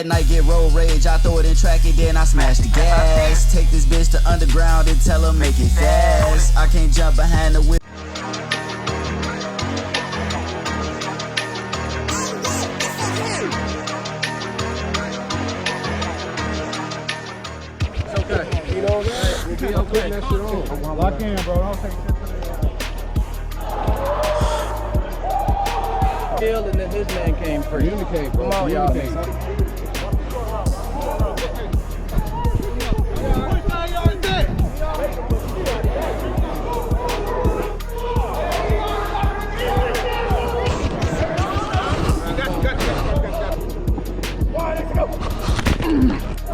At night get road rage, I throw it in track and then I smash the gas. Take this bitch to underground and tell her make it fast. I can't jump behind the wheel. It's okay. You know that? We'll be okay. That shit on. Lock in, bro. Don't take shit to the and then this man came free. Communicate, bro. Come on, y'all.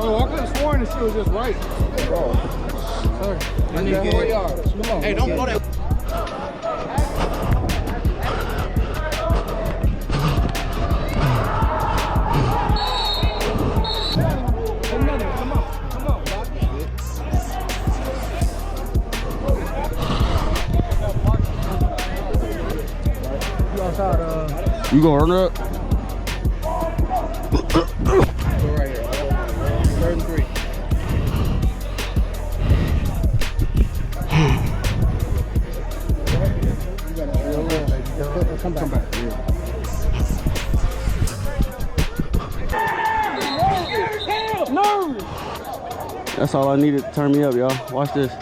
Oh, I could have sworn this shit was just right. Bro. Sorry. I need 4 yards. Come on. Hey, don't blow that. You gonna run up? Go right here. 3rd and 3. Come back. That's all I needed to turn me up, y'all. Watch this.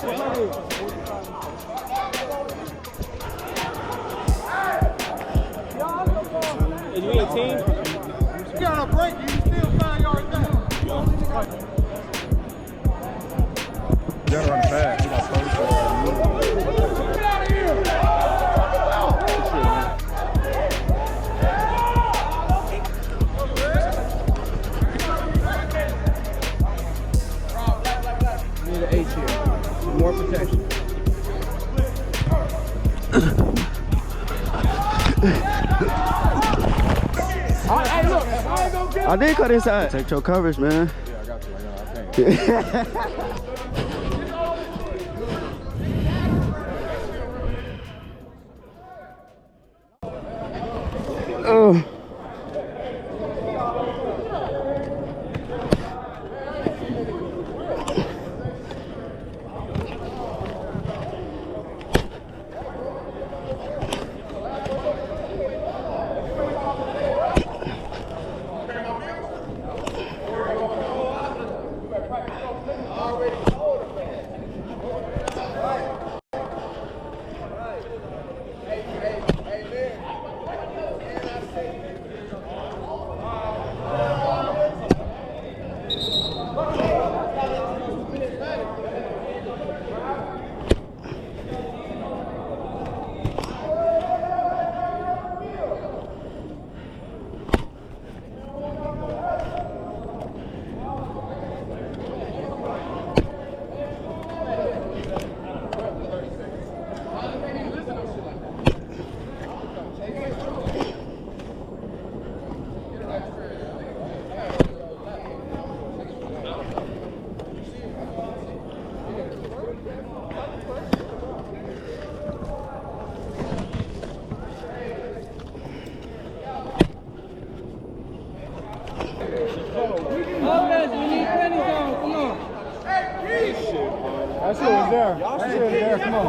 Is we a team? You got a break, you can still 5 yards down. You gotta run fast. You got first. Get out of here! You need an H here. More protection. Hey, look, if I ain't gonna get I did cut inside. Take your coverage, man. Yeah, I got you. I can't. Oh. That shit was there. That shit was there. Come on.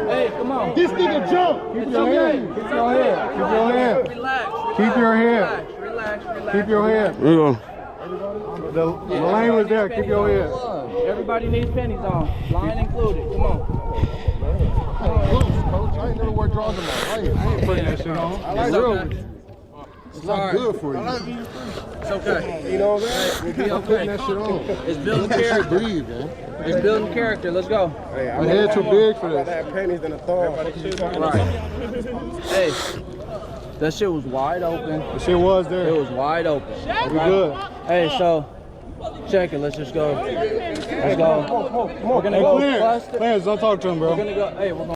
Hey, come on. This nigga jump. Keep your head. Keep your head. Keep your head. Relax. Keep your head. Relax. Keep your head. There you go. The lane was there. Keep your head. Everybody needs pennies on. Line included. Come on. Coach, I ain't never wear drawers in my life. I ain't putting that shit on. I like real. It's not good for you. It's okay. You know what I'm saying? We'll be I'm putting okay. that shit on. It's building Let that shit character. breathe, man. It's building character. Let's go. Hey, my head too big for this. I had pennies in a thong. Right. Hey, that shit was wide open. The shit was there. It was wide open. We good. Hey, so check it. Let's just go. Let's go. We're gonna go Clarence, cluster. Clarence, don't talk to him, bro. We're gonna go. Hey, we're going.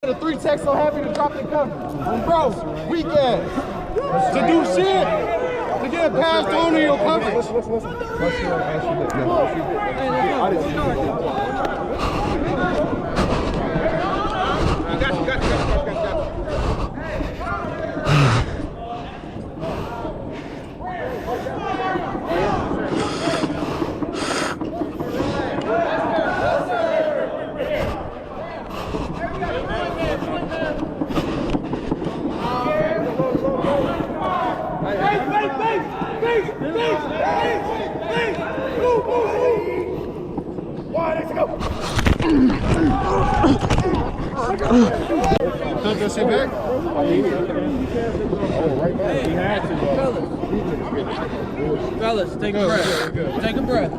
The 3 techs so happy to drop the Bro, weak ass. To do shit. To get passed on to your coverage. Cut that shit back. Fellas, take a breath. Take a breath.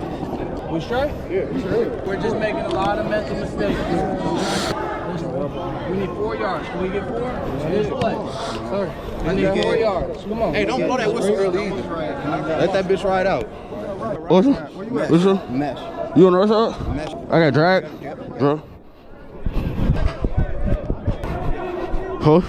We straight? Yeah, sure. We're just making a lot of mental mistakes. We need 4 yards. Can we get 4? Here's the play. Sir. I need 4 yards. Come on. Hey, don't blow that whistle early either. Let that bitch ride out. What's up? Mesh. You on the right side? Mesh. I got drag. Bro. Huh?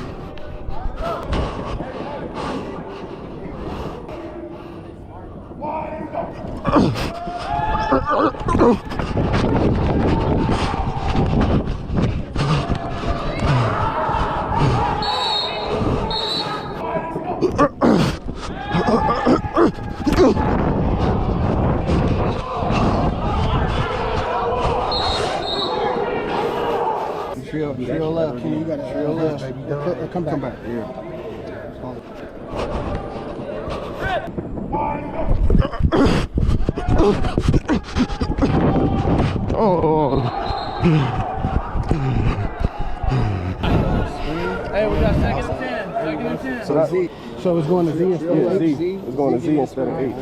Trail left. You got to trail left. Come back. Yeah. Oh. Hey, we got second and 10. Second and 10. So it's going to Z instead of Z. It's going to Z instead of 8.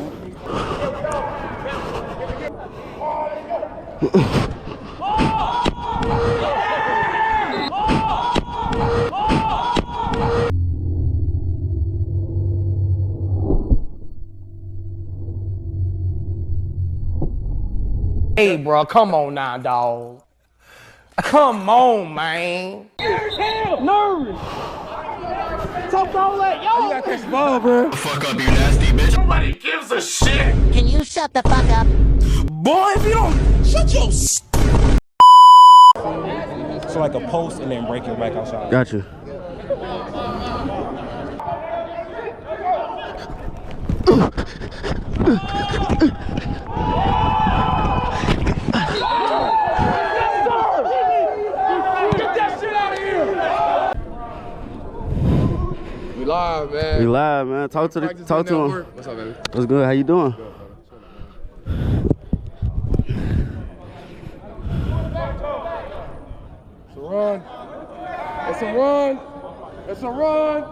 Hey, bro, come on now, dog. Come on, man. Nervous. Talk all that, yo. You gotta catch the ball, bro. Fuck up, you nasty bitch. Nobody gives a shit. Can you shut the fuck up? Boy, if you don't shut your So like a post and then break it back outside. Gotcha. Live, man. We live, man. Talk to him. What's up, baby? What's good? How you doing? It's a run. It's a run. It's a run.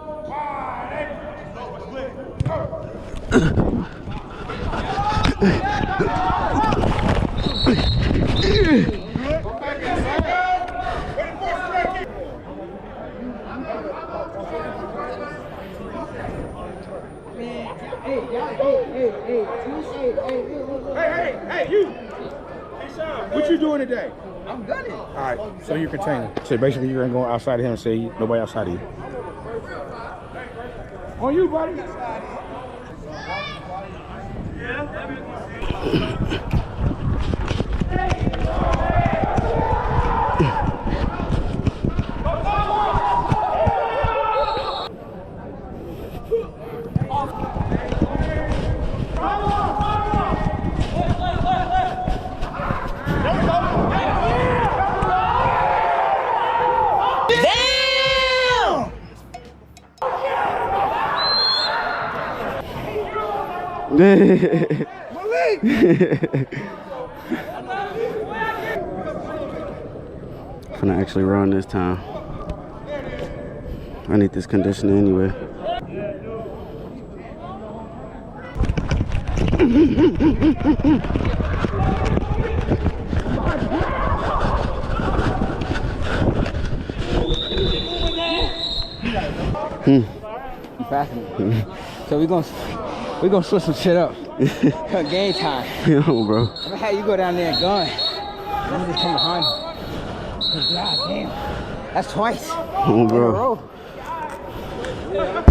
Hey, you! What you doing today? I'm gunning. All right, so you're containing. So basically, you're gonna go outside of him and say nobody outside of you. On you, buddy. Finna actually run this time. I need this conditioner anyway. So we gonna switch some shit up. Game time. Yo, bro. I'm gonna have you go down there and gun. Let me just come behind you. God damn. That's twice. Oh, In a bro. row. Bye.